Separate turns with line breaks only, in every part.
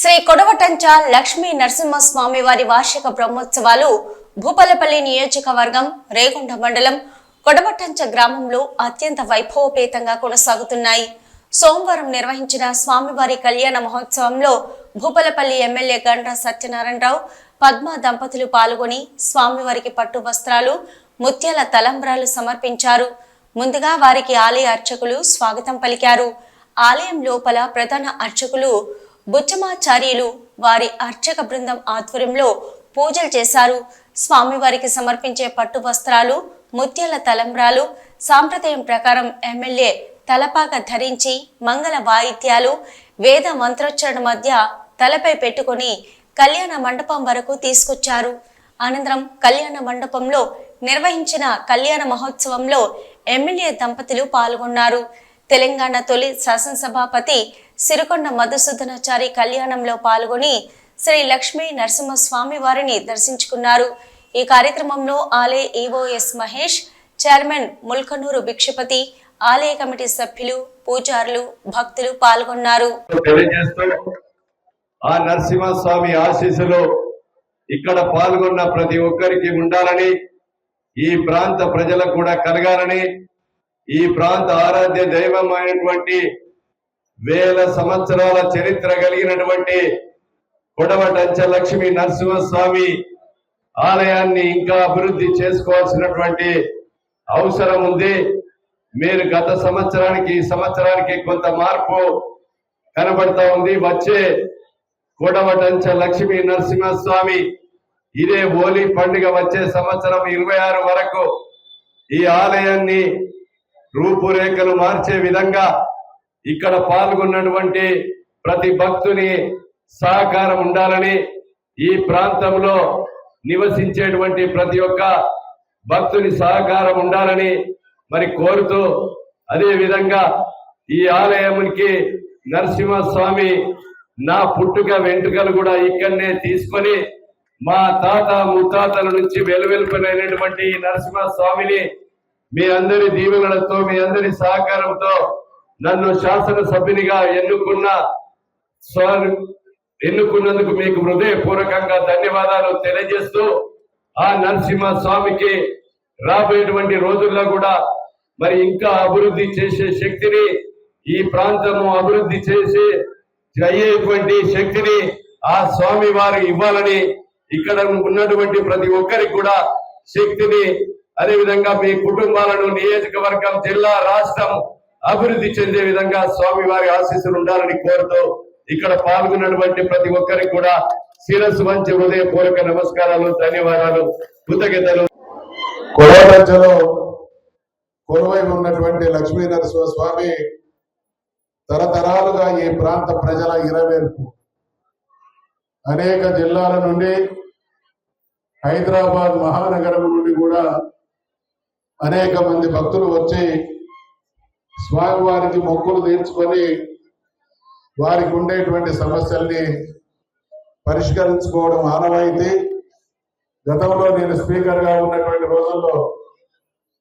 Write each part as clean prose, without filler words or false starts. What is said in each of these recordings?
శ్రీ కొడవటంచ లక్ష్మీ నరసింహస్వామి వారి వార్షిక బ్రహ్మోత్సవాలు భూపాలపల్లి నియోజకవర్గం రేగొండ మండలం కొడవటంచ గ్రామంలో అత్యంత వైభవపేతంగా కొనసాగుతున్నాయి. సోమవారం నిర్వహించిన స్వామివారి కళ్యాణ మహోత్సవంలో భూపాలపల్లి ఎమ్మెల్యే గండ్ర సత్యనారాయణరావు, పద్మ దంపతులు పాల్గొని స్వామివారికి పట్టు వస్త్రాలు, ముత్యాల తలంబ్రాలు సమర్పించారు. ముందుగా వారికి ఆలయ అర్చకులు స్వాగతం పలికారు. ఆలయం లోపల ప్రధాన అర్చకులు బుచ్చమాచార్యులు వారి అర్చక బృందం ఆధ్వర్యంలో పూజలు చేశారు. స్వామివారికి సమర్పించే పట్టు వస్త్రాలు, ముత్యాల తలంబ్రాలు సాంప్రదాయం ప్రకారం ఎమ్మెల్యే తలపాక ధరించి మంగళ వాయిద్యాలు, వేద మంత్రోచ్చరణ మధ్య తలపై పెట్టుకుని కళ్యాణ మండపం వరకు తీసుకొచ్చారు. అనంతరం కళ్యాణ మండపంలో నిర్వహించిన కళ్యాణ మహోత్సవంలో ఎమ్మెల్యే దంపతులు పాల్గొన్నారు. తెలంగాణ తొలి శాసనసభాపతి సిరికొండ మధుసూదనాచారి కళ్యాణంలో పాల్గొని శ్రీ లక్ష్మీ నరసింహస్వామి వారిని దర్శించుకున్నారు. ఈ కార్యక్రమంలో ఆలయ ఈవోఎస్ మహేష్, చైర్మన్ ముల్కనూరు భిక్షపతి, ఆలయ కమిటీ సభ్యులు, పూజారులు, భక్తులు పాల్గొన్నారు.
ఆ నరసింహస్వామి ఆశీస్సులు ఇక్కడ పాల్గొన్న ప్రతి ఒక్కరికి ఉండాలని, ఈ ప్రాంత ప్రజలకు కూడా కలగాలని, ఈ ప్రాంత ఆరాధ్య దైవమైనటువంటి వేల సంవత్సరాల చరిత్ర కలిగినటువంటి కొడవటంచ లక్ష్మీ నరసింహస్వామి ఆలయాన్ని ఇంకా అభివృద్ధి చేసుకోవాల్సినటువంటి అవసరం ఉంది. మీరు గత సంవత్సరానికి ఈ సంవత్సరానికి కొంత మార్పు కనబడతా ఉంది. వచ్చే కొడవటంచ లక్ష్మీ నరసింహస్వామి ఇదే హోలీ పండుగ వచ్చే సంవత్సరం 26 వరకు ఈ ఆలయాన్ని రూపురేఖలు మార్చే విధంగా ఇక్కడ పాల్గొన్నటువంటి ప్రతి భక్తుని సహకారం ఉండాలని, ఈ ప్రాంతంలో నివసించేటువంటి ప్రతి ఒక్క భక్తుని సహకారం ఉండాలని మరి కోరుతూ, అదే విధంగా ఈ ఆలయానికి నరసింహస్వామి నా పుట్టుక వెంట్రుకలు కూడా ఇక్కడనే తీసుకొని మా తాత ముత్తాతల నుంచి వెలువెలుపైనటువంటి ఈ నరసింహస్వామిని మీ అందరి దీవెనలతో, మీ అందరి సహకారంతో నన్ను శాసనసభ్యునిగా ఎన్నుకున్నందుకు మీకు హృదయపూర్వకంగా ధన్యవాదాలు తెలియజేస్తూ, ఆ నరసింహ స్వామికి రాబోయేటువంటి రోజుల్లో కూడా మరి ఇంకా అభివృద్ధి చేసే శక్తిని, ఈ ప్రాంతము అభివృద్ధి చేసి అయ్యేటువంటి శక్తిని ఆ స్వామి వారు ఇవ్వాలని, ఇక్కడ ఉన్నటువంటి ప్రతి ఒక్కరికి కూడా శక్తిని, అదేవిధంగా మీ కుటుంబాలను, నియోజకవర్గం, జిల్లా, రాష్ట్రం అభివృద్ధి చెందే విధంగా స్వామి వారి ఆశీస్సులు ఉండాలని కోరుతూ, ఇక్కడ పాల్గొన్నటువంటి ప్రతి ఒక్కరికి కూడా శిరస్సు వంచి హృదయపూర్వక నమస్కారాలు, ధన్యవాదాలు, కృతజ్ఞతలు.
కొడవటంచలో కొలువై ఉన్నటువంటి లక్ష్మీ నరసింహ స్వామి తరతరాలుగా ఈ ప్రాంత ప్రజల ఇరవేర్పు. అనేక జిల్లాల నుండి, హైదరాబాద్ మహానగరం నుండి కూడా అనేక మంది భక్తులు వచ్చి స్వామివారికి మొక్కులు తీర్చుకొని వారికి ఉండేటువంటి సమస్యల్ని పరిష్కరించుకోవడం ఆనవాయితీ. గతంలో నేను స్పీకర్గా ఉన్నటువంటి రోజుల్లో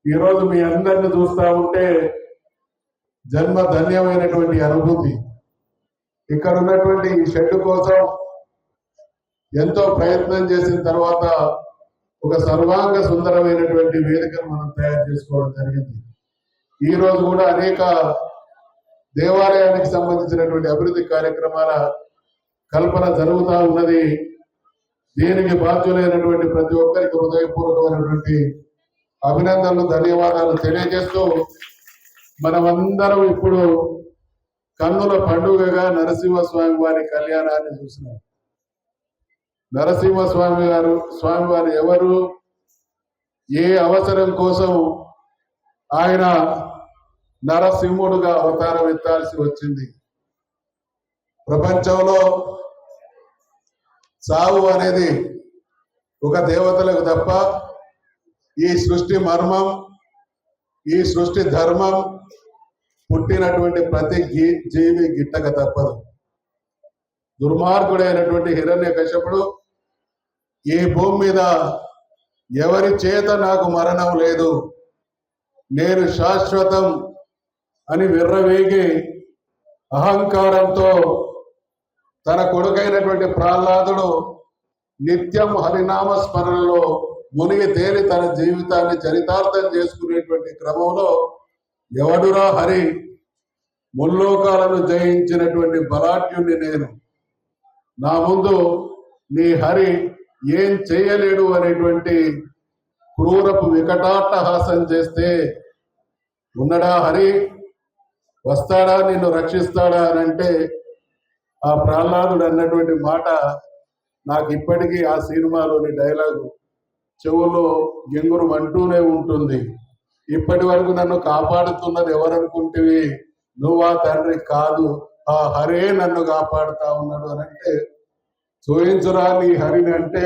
ఈరోజు మీ అందరిని చూస్తూ ఉంటే జన్మ ధన్యమైనటువంటి అనుభూతి. ఇక్కడ ఉన్నటువంటి ఈ షెడ్ కోసం ఎంతో ప్రయత్నం చేసిన తర్వాత ఒక సర్వాంగ సుందరమైనటువంటి వేదికను మనం తయారు చేసుకోవడం జరిగింది. ఈ రోజు కూడా అనేక దేవాలయానికి సంబంధించినటువంటి అభివృద్ధి కార్యక్రమాల కల్పన జరుగుతూ ఉన్నది. దీనికి బాధ్యులైనటువంటి ప్రతి ఒక్కరికి హృదయపూర్వకమైనటువంటి అభినందనలు, ధన్యవాదాలు తెలియజేస్తూ, మనమందరం ఇప్పుడు కన్నుల పండుగగా నరసింహస్వామి వారి కళ్యాణాన్ని చూసినాం. స్వామివారు ఎవరు, ఏ అవసరం కోసం ఆయన నరసింహుడుగా అవతారం ఎత్తాల్సి వచ్చింది? ప్రపంచంలో సావు అనేది ఒక దేవతలకు తప్ప ఈ సృష్టి మర్మం, ఈ సృష్టి ధర్మం పుట్టినటువంటి ప్రతి జీవి గిట్టక తప్పదు. దుర్మార్గుడైనటువంటి హిరణ్యకశపుడు ఈ భూమి మీద ఎవరి చేత నాకు మరణం లేదు, నేను శాశ్వతం అని విర్రవేగి అహంకారంతో తన కొడుకైనటువంటి ప్రహ్లాదుడు నిత్యం హరినామ స్మరణలో మునిగి తేలి తన జీవితాన్ని చరితార్థం చేసుకునేటువంటి క్రమంలో ఎవడురా హరి, ముల్లోకాలను జయించినటువంటి బలాఢ్యుణ్ణి నేను, నా ముందు నీ హరి ఏం చేయలేడు అనేటువంటి క్రూరపు వికటాట్టహాసం చేస్తే, ఉన్నడా హరి, వస్తాడా, నిన్ను రక్షిస్తాడా అని అంటే ఆ ప్రహ్లాదుడు అన్నటువంటి మాట నాకు ఇప్పటికీ ఆ సినిమాలోని డైలాగు చెవులో గెంగురు అంటూనే ఉంటుంది. ఇప్పటి వరకు నన్ను కాపాడుతున్నది ఎవరనుకుంటేవి, నువ్వా తండ్రి, కాదు ఆ హరే నన్ను కాపాడుతా ఉన్నాడు అని అంటే, చూయించురా నీ హరిని అంటే,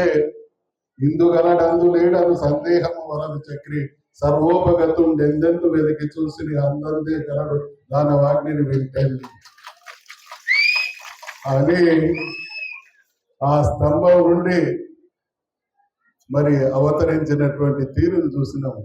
ఇందుగలడందు లేడను సందేహము వలదు చక్రి, సర్వోపగతుండెందెందు వెతికి చూసి నీ అందందే గలడు దాని వాగ్ని వింటండి అని ఆ స్తంభం నుండి మరి అవతరించినటువంటి తీరును చూసినాము.